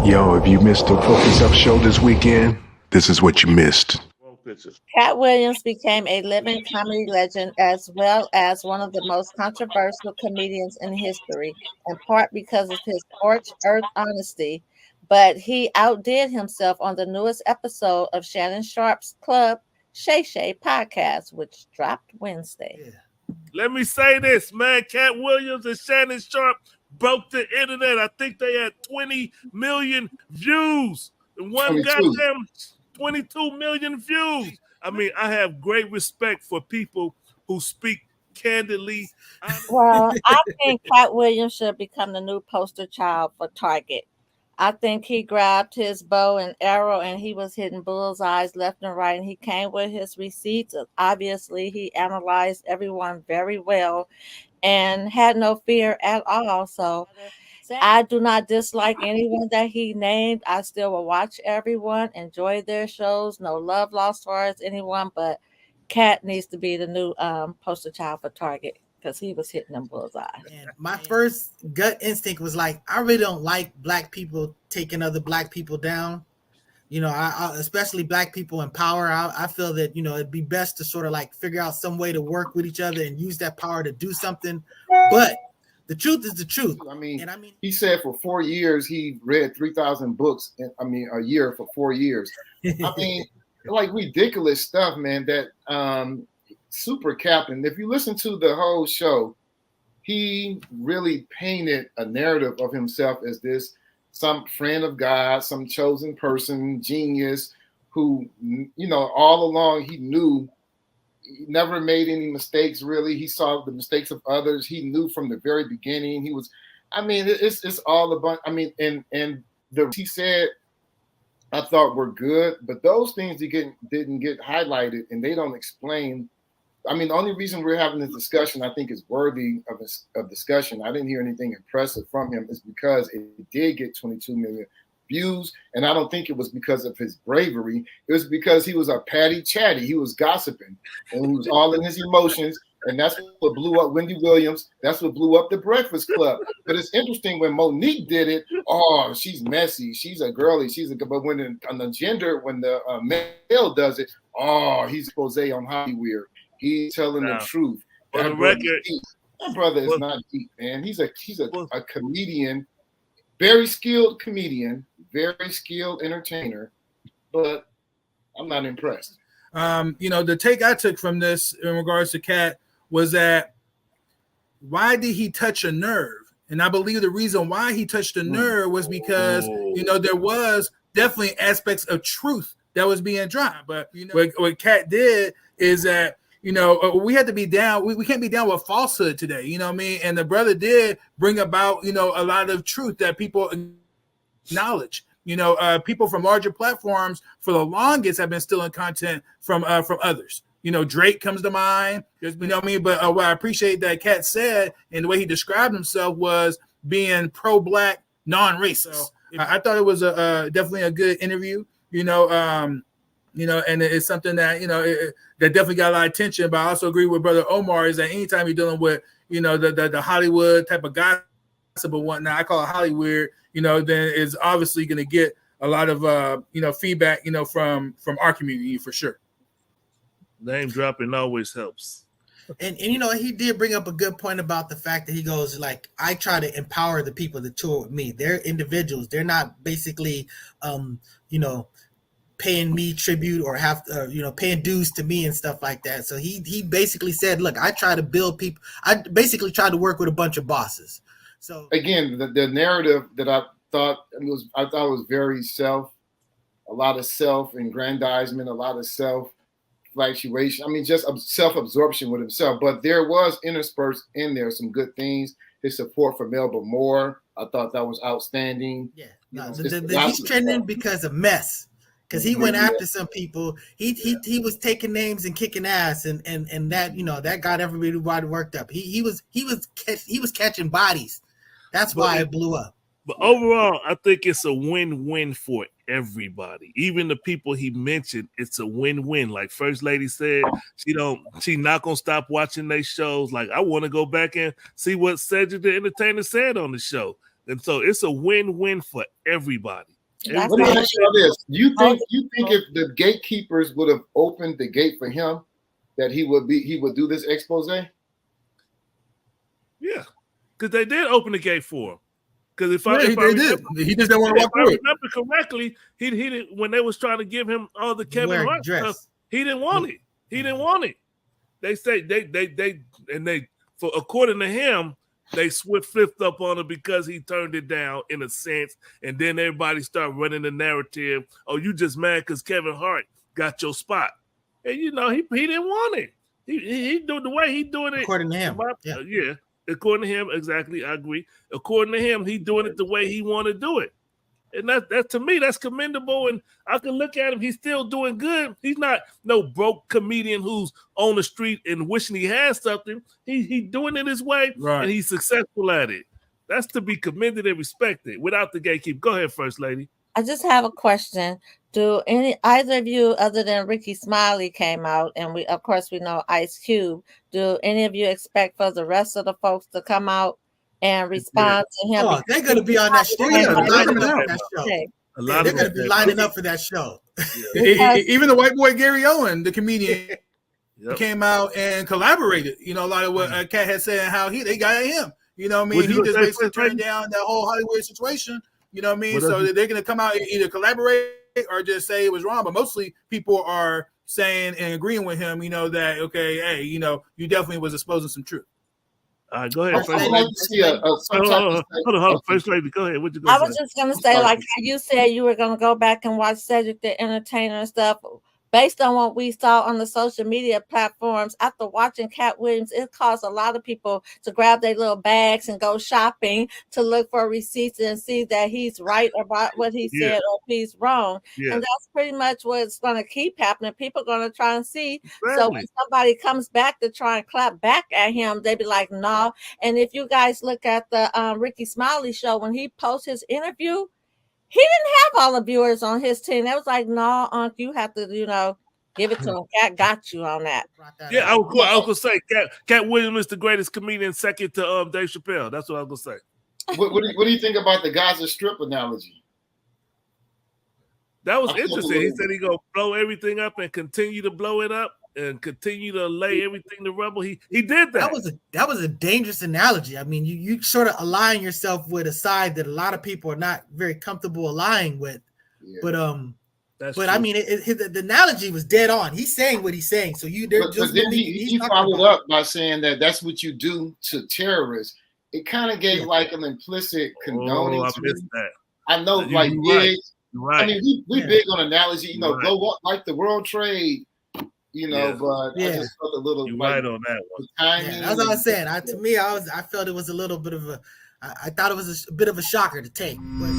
Yo, if you missed the Focus Up show this weekend, this is what you missed. Katt Williams became a living comedy legend as well as one of the most controversial comedians in history, in part because of his scorched earth honesty. But he outdid himself on the newest episode of Shannon Sharp's Club Shay Shay podcast, which dropped Wednesday. Yeah. Let me say this, man. Katt Williams and Shannon Sharp broke the internet. I think they had 20 million views. And one goddamn 22 million views. I mean, I have great respect for people who speak candidly. Well, I think Katt Williams should become the new poster child for Target. I think he grabbed his bow and arrow and he was hitting bullseyes left and right. And he came with his receipts. Obviously, he analyzed everyone very well and had no fear at all. So I do not dislike anyone that he named. I still will watch everyone, enjoy their shows. No love lost towards anyone, but Katt needs to be the new poster child for Target because he was hitting them bullseye. And my first gut instinct was like, I really don't like black people taking other black people down. You know, I especially black people in power. I feel that, you know, it'd be best to sort of like figure out some way to work with each other and use that power to do something. But the truth is the truth. I mean, he said for 4 years he read 3,000 books. A year for 4 years. I mean, like ridiculous stuff, man. That super captain. If you listen to the whole show, he really painted a narrative of himself as this some friend of God, some chosen person, genius, who, you know, all along he knew. He never made any mistakes, really. He saw the mistakes of others. He knew from the very beginning. He was, I mean, it's all about, I mean, and he said, I thought were good, but those things didn't get highlighted and they don't explain. I mean, the only reason we're having this discussion, I think, is worthy of discussion. I didn't hear anything impressive from him, is because it did get 22 million views, and I don't think it was because of his bravery. It was because he was a patty chatty. He was gossiping, and he was all in his emotions, and that's what blew up Wendy Williams. That's what blew up the Breakfast Club. But it's interesting when Monique did it. Oh, she's messy. She's a girly. But when on the gender, when the male does it, oh, he's expose on Hollywood. He's telling the truth. On the record, that brother is not deep, man. He's a comedian, very skilled comedian, very skilled entertainer, but I'm not impressed. You know, the take I took from this in regards to Katt was that why did he touch a nerve? And I believe the reason why he touched a nerve was because, you know, there was definitely aspects of truth that was being dropped. But, you know, what Katt did is that, you know, we had to be down. We can't be down with falsehood today. You know what I mean? And the brother did bring about, you know, a lot of truth that people acknowledge. You know, people from larger platforms for the longest have been stealing content from others. You know, Drake comes to mind. You know what I mean? But what I appreciate that Katt said and the way he described himself was being pro-black, non-racist. So, I thought it was definitely a good interview. You know, and it's something that, you know, that definitely got a lot of attention. But I also agree with Brother Omar is that anytime you're dealing with, you know, the Hollywood type of gossip or whatnot, I call it Hollywood, you know, then it's obviously going to get a lot of, you know, feedback, you know, from our community for sure. Name dropping always helps. And you know, he did bring up a good point about the fact that he goes like, I try to empower the people that tour with me. They're individuals. They're not basically, you know, paying me tribute or have you know, paying dues to me and stuff like that. So he basically said, look, I try to build people. I basically try to work with a bunch of bosses. So again, the narrative that I thought was very a lot of self-aggrandizement, a lot of self-fluctuation. I mean, just self-absorption with himself. But there was interspersed in there some good things. His support for Melba Moore, I thought that was outstanding. Yeah, no, he's trending because of mess. Because he went after some people, he was taking names and kicking ass, and that, you know, that got everybody worked up. He was catching bodies. That's why it blew up. But overall, I think it's a win-win for everybody. Even the people he mentioned, it's a win-win. Like First Lady said, she's not gonna stop watching their shows. Like, I want to go back and see what Cedric the Entertainer said on the show. And so it's a win-win for everybody. That's Let me ask you this: you think Oh, if the gatekeepers would have opened the gate for him, that he would do this expose? Yeah, because they did open the gate for him. Because if I He just didn't want to walk through it. remember correctly, he didn't, when they was trying to give him all the Kevin Hart stuff, he didn't want it. He didn't want it. They say they for according to him, they flipped up on him because he turned it down in a sense, and then everybody started running the narrative. Oh, you just mad because Kevin Hart got your spot, and you know he didn't want it. He do the way he doing it according to him. Yeah. According to him, exactly, I agree. According to him, he doing it the way he want to do it. And that to me, that's commendable. And I can look at him, he's still doing good. He's not no broke comedian who's on the street and wishing he had something. He doing it his way, right, and he's successful at it. That's to be commended and respected without the gatekeeper. Go ahead, First Lady. I just have a question. Do either of you, other than Ricky Smiley came out, and we know Ice Cube, do any of you expect for the rest of the folks to come out and respond to him? Oh, they're going to be on that show. They're going to be lining up for that show. Even the white boy Gary Owen, the comedian, came out and collaborated. You know, a lot of what Katt had said and how they got at him. You know what I mean? He just basically turned down that whole Hollywood situation. You know what I mean? So they're going to come out and either collaborate or just say it was wrong. But mostly people are saying and agreeing with him, you know, that, okay, hey, you know, you definitely was exposing some truth. All right, go ahead. Hold on, First Lady, go ahead. What you I was just going to say, like how you said you were going to go back and watch Cedric the Entertainer and stuff. Based on what we saw on the social media platforms, after watching Katt Williams, it caused a lot of people to grab their little bags and go shopping to look for receipts and see that he's right about what he said or if he's wrong. And that's pretty much what's going to keep happening. People are going to try and see. Exactly. So when somebody comes back to try and clap back at him, they be like, no. And if you guys look at the Ricky Smiley show, when he posts his interview, he didn't have all the viewers on his team. They was like, no, Unc, you have to, you know, give it to him. Katt got you on that. Yeah, I was going to say Katt Williams is the greatest comedian, second to Dave Chappelle. That's what I was going to say. What do you think about the Gaza Strip analogy? That was interesting. He said he going to blow everything up and continue to blow it up and continue to lay everything to rubble. He did that. That was a dangerous analogy. I mean, you sort of align yourself with a side that a lot of people are not very comfortable aligning with. Yeah. But I mean, the analogy was dead on. He's saying what he's saying. So he followed up by saying that that's what you do to terrorists. It kind of gave like an implicit condoning. I missed that. I know, like big. Right. I mean, we big on analogy. You know, go up like the World Trade. You know, but I just felt a little. You're right on that one. That's what I was saying. To me, I felt it was a little bit of a. I thought it was a bit of a shocker to take. But